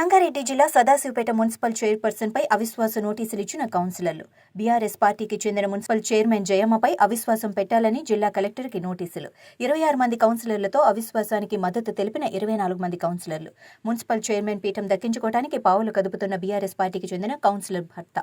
సంగారెడ్డి జిల్లా Sadasivpet municipal chairperson పై అవిశ్వాస నోటీసులు ఇచ్చిన కౌన్సిలర్లు. బీఆర్ఎస్ పార్టీకి చెందిన మున్సిపల్ చైర్మన్ జయమ్మపై అవిశ్వాసం పెట్టాలని జిల్లా కలెక్టర్కి నోటీసులు. 26 మంది కౌన్సిలర్లతో అవిశ్వాసానికి మద్దతు తెలిపిన 24 మంది కౌన్సిలర్లు. మున్సిపల్ చైర్మన్ పీఠం దక్కించుకోవడానికి పావులు కదుపుతున్న బీఆర్ఎస్ పార్టీకి చెందిన కౌన్సిలర్ భర్త.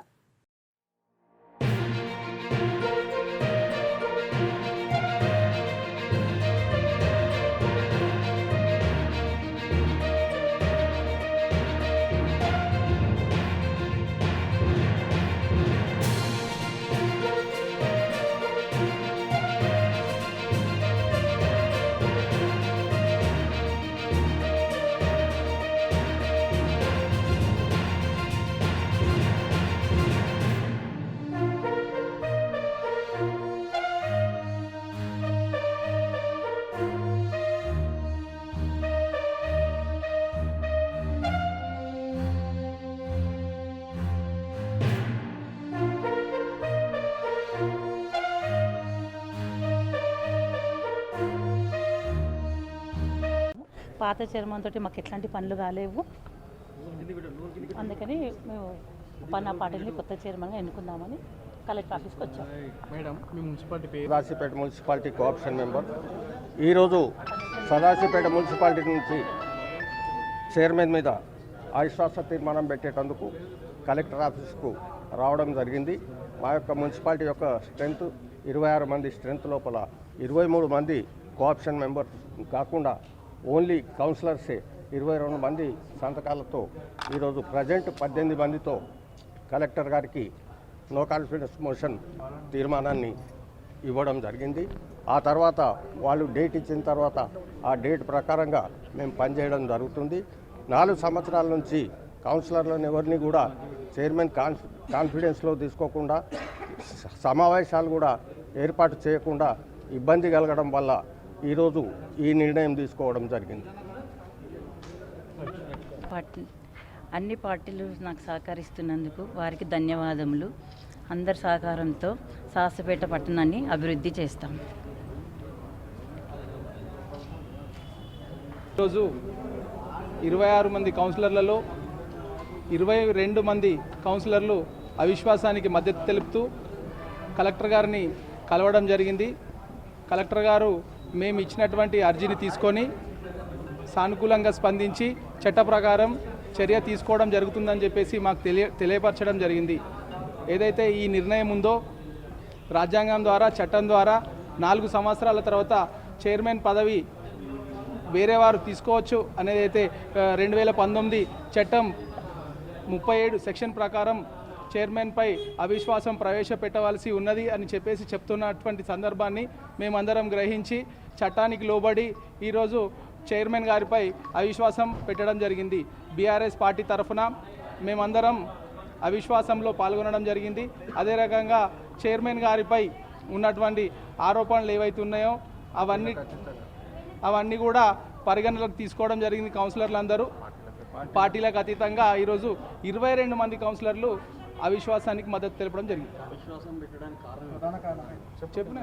పాత చైర్మన్ తోటి మాకు ఎట్లాంటి పనులు కాలేవు, అందుకని మేము పన్నా పార్టీని కొత్త చైర్మన్గా ఎన్నుకుందామని కలెక్టర్ ఆఫీస్కి వచ్చాం. మేడం, మీ municipality Sadashivpet municipality cooption member. ఈరోజు సదాశివపేట మున్సిపాలిటీ నుంచి చైర్మన్ మీద అవిశ్వాస తీర్మానం పెట్టేటందుకు కలెక్టర్ ఆఫీస్కు రావడం జరిగింది. మా యొక్క మున్సిపాలిటీ యొక్క స్ట్రెంత్ 26 మంది స్ట్రెంత్ లోపల 23 మంది కోఆప్షన్ మెంబర్ కాకుండా ఓన్లీ కౌన్సిలర్సే 22 మంది సంతకాలతో ఈరోజు ప్రజెంట్ 18 మందితో కలెక్టర్ గారికి నో కాన్ఫిడెన్స్ మోషన్ తీర్మానాన్ని ఇవ్వడం జరిగింది. ఆ తర్వాత వాళ్ళు డేట్ ఇచ్చిన తర్వాత ఆ డేట్ ప్రకారంగా మేము పనిచేయడం జరుగుతుంది. 4 సంవత్సరాల నుంచి కౌన్సిలర్లను ఎవరిని కూడా చైర్మన్ కాన్ఫిడెన్స్లో తీసుకోకుండా, సమావేశాలు కూడా ఏర్పాటు చేయకుండా ఇబ్బంది కలగడం వల్ల ఈరోజు ఈ నిర్ణయం తీసుకోవడం జరిగింది. అన్ని పార్టీలు నాకు సహకరిస్తున్నందుకు వారికి ధన్యవాదములు. అందరి సహకారంతో సదాశివపేట పట్టణాన్ని అభివృద్ధి చేస్తాం. ఈరోజు 26 మంది కౌన్సిలర్లలో 22 మంది కౌన్సిలర్లు అవిశ్వాసానికి మద్దతు తెలుపుతూ కలెక్టర్ గారిని కలవడం జరిగింది. కలెక్టర్ గారు మేము ఇచ్చినటువంటి అర్జీని తీసుకొని సానుకూలంగా స్పందించి చట్ట ప్రకారం చర్య తీసుకోవడం జరుగుతుందని చెప్పేసి మాకు తెలియపరచడం జరిగింది. ఏదైతే ఈ నిర్ణయం ఉందో, రాజ్యాంగం ద్వారా చట్టం ద్వారా 4 సంవత్సరాల తర్వాత చైర్మన్ పదవి వేరే వారు తీసుకోవచ్చు అనేది అయితే 2019 చట్టం 37 సెక్షన్ ప్రకారం చైర్మన్పై అవిశ్వాసం ప్రవేశపెట్టవలసి ఉన్నది అని చెప్పేసి చెప్తున్నటువంటి సందర్భాన్ని మేమందరం గ్రహించి చట్టానికి లోబడి ఈరోజు చైర్మన్ గారిపై అవిశ్వాసం పెట్టడం జరిగింది. బీఆర్ఎస్ పార్టీ తరఫున మేమందరం అవిశ్వాసంలో పాల్గొనడం జరిగింది. అదే రకంగా చైర్మన్ గారిపై ఉన్నటువంటి ఆరోపణలు ఏవైతే ఉన్నాయో అవన్నీ కూడా పరిగణలోకి తీసుకోవడం జరిగింది. కౌన్సిలర్లందరూ పార్టీలకు అతీతంగా ఈరోజు 22 మంది కౌన్సిలర్లు అవిశ్వాసానికి మద్దతు తెలపడం జరిగింది. చెప్పిన